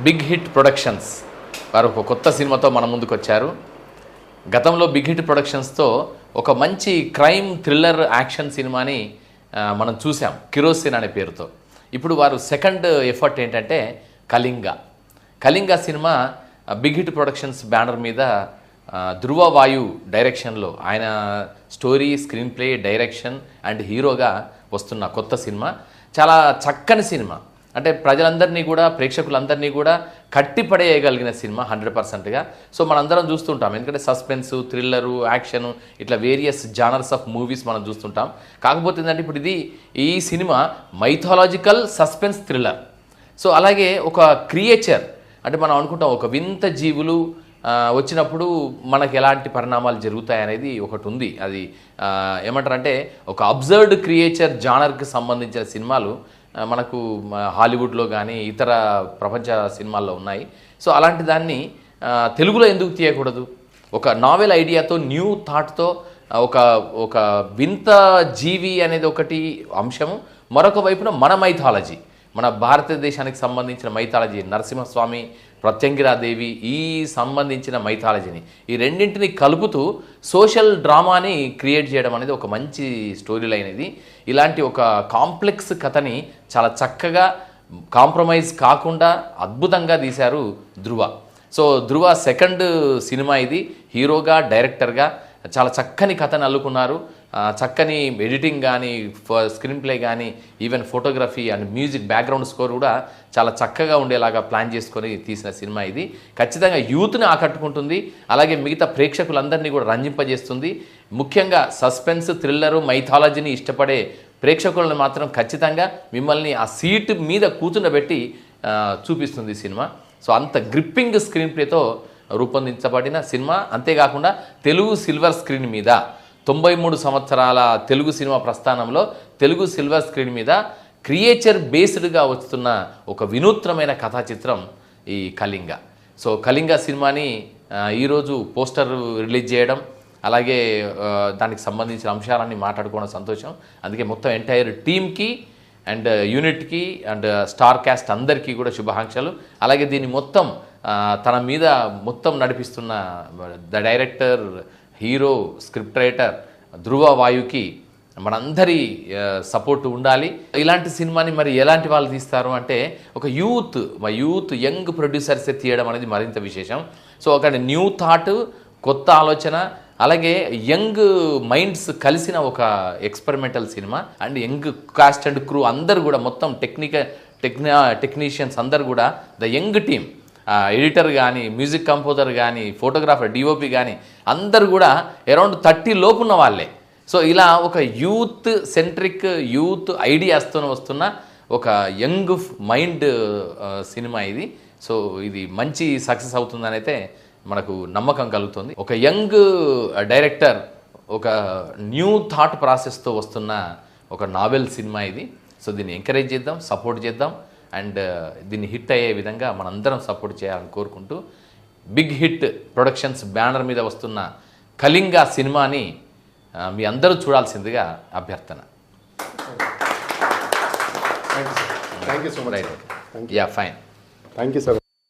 Big hit productions వారు ఒక కొత్త సినిమాతో మన ముందుకు వచ్చారు. గతంలో బిగ్ హిట్ ప్రొడక్షన్స్తో ఒక మంచి క్రైమ్ థ్రిల్లర్ యాక్షన్ సినిమాని మనం చూసాం, కిరోసిన్ అనే పేరుతో. ఇప్పుడు వారు సెకండ్ ఎఫర్ట్ ఏంటంటే Kalinga cinema big hit productions banner మీద ధృవ వాయు డైరెక్షన్లో, ఆయన story, screenplay, direction and హీరోగా వస్తున్న కొత్త సినిమా. చాలా చక్కని సినిమా, అంటే ప్రజలందరినీ కూడా, ప్రేక్షకులందరినీ కూడా కట్టిపడేయగలిగిన సినిమా 100%గా. సో మనందరం చూస్తుంటాం, ఎందుకంటే సస్పెన్స్, థ్రిల్లరు, యాక్షను, ఇట్లా వేరియస్ జానర్స్ ఆఫ్ మూవీస్ మనం చూస్తుంటాం. కాకపోతే ఏంటంటే ఇప్పుడు ఈ cinema mythological suspense thriller. So అలాగే ఒక క్రియేచర్, అంటే మనం అనుకుంటాం ఒక వింత జీవులు వచ్చినప్పుడు మనకు ఎలాంటి పరిణామాలు జరుగుతాయి అనేది ఒకటి ఉంది. అది ఏమంటారంటే ఒక అబ్జర్వ్డ్ క్రియేచర్ జానర్కి సంబంధించిన సినిమాలు మనకు హాలీవుడ్లో కానీ ఇతర ప్రపంచ సినిమాల్లో ఉన్నాయి. సో అలాంటి దాన్ని తెలుగులో ఎందుకు తీయకూడదు? ఒక నావెల్ ఐడియాతో, న్యూ థాట్తో ఒక వింత జీవి అనేది ఒకటి అంశము, మరొక వైపున మన మైథాలజీ, మన భారతదేశానికి సంబంధించిన మైథాలజీ, నరసింహస్వామి, ప్రత్యంగిరాదేవి, ఈ సంబంధించిన మైథాలజీని, ఈ రెండింటిని కలుపుతూ సోషల్ డ్రామాని క్రియేట్ చేయడం అనేది ఒక మంచి స్టోరీ లైన్. ఇది ఇలాంటి ఒక కాంప్లెక్స్ కథని చాలా చక్కగా, కాంప్రమైజ్ కాకుండా అద్భుతంగా తీశారు ధృవ. సో ధృవ సెకండ్ సినిమా ఇది. హీరోగా, డైరెక్టర్గా చాలా చక్కని కథను అల్లుకున్నారు. చక్కని ఎడిటింగ్ కానీ, స్క్రీన్ ప్లే కానీ, even photography and music, background score కూడా చాలా చక్కగా ఉండేలాగా ప్లాన్ చేసుకొని తీసిన సినిమా ఇది. ఖచ్చితంగా యూత్ని ఆకట్టుకుంటుంది, అలాగే మిగతా ప్రేక్షకులందరినీ కూడా రంజింపజేస్తుంది. ముఖ్యంగా సస్పెన్స్, థ్రిల్లరు, మైథాలజీని ఇష్టపడే ప్రేక్షకులను మాత్రం ఖచ్చితంగా మిమ్మల్ని ఆ సీటు మీద కూర్చుండబెట్టి చూపిస్తుంది సినిమా. సో అంత గ్రిప్పింగ్ స్క్రీన్ ప్లేతో రూపొందించబడిన సినిమా. అంతేకాకుండా తెలుగు సిల్వర్ స్క్రీన్ మీద 93 సంవత్సరాల తెలుగు సినిమా ప్రస్థానంలో తెలుగు సిల్వర్ స్క్రీన్ మీద క్రియేచర్ బేస్డ్గా వస్తున్న ఒక వినూత్నమైన కథా చిత్రం ఈ కళింగ. సో కళింగ సినిమాని ఈరోజు పోస్టర్ రిలీజ్ చేయడం, అలాగే దానికి సంబంధించిన అంశాలన్నీ మాట్లాడుకోవడం సంతోషం. అందుకే మొత్తం ఎంటైర్ టీమ్కి అండ్ యూనిట్కి అండ్ స్టార్ క్యాస్ట్ అందరికీ కూడా శుభాకాంక్షలు. అలాగే దీన్ని మొత్తం తన మీద మొత్తం నడిపిస్తున్న the director, hero, script writer Dhruva వాయుకి మనందరి సపోర్ట్ ఉండాలి. ఇలాంటి సినిమాని మరి ఎలాంటి వాళ్ళు తీస్తారు అంటే ఒక యూత్ యంగ్ ప్రొడ్యూసర్సే తీయడం అనేది మరింత విశేషం. సో ఒక న్యూ థాట్, కొత్త ఆలోచన, అలాగే యంగ్ మైండ్స్ కలిసిన ఒక experimental cinema. And young cost and crew అందరూ కూడా, మొత్తం టెక్నీషియన్స్ అందరు కూడా, ద యంగ్ టీమ్, ఎడిటర్ కానీ, మ్యూజిక్ కంపోజర్ కానీ, ఫోటోగ్రాఫర్, డిఓపి కానీ అందరు కూడా అరౌండ్ 30 లోపు ఉన్న వాళ్ళే. సో ఇలా ఒక యూత్ సెంట్రిక్, యూత్ ఐడియాస్తో వస్తున్న ఒక యంగ్ మైండ్ సినిమా ఇది. సో ఇది మంచి సక్సెస్ అవుతుందని అయితే మనకు నమ్మకం కలుగుతుంది. ఒక యంగ్ డైరెక్టర్ ఒక న్యూ థాట్ ప్రాసెస్తో వస్తున్న ఒక నావెల్ సినిమా ఇది. సో దీన్ని ఎంకరేజ్ చేద్దాం, సపోర్ట్ చేద్దాం, అండ్ దీన్ని హిట్ అయ్యే విధంగా మనందరం సపోర్ట్ చేయాలని కోరుకుంటూ, బిగ్ హిట్ ప్రొడక్షన్స్ బ్యానర్ మీద వస్తున్న కళింగ సినిమాని మీ అందరూ చూడాల్సిందిగా అభ్యర్థన. Thank you so much. Yeah, fine. Thank you sir.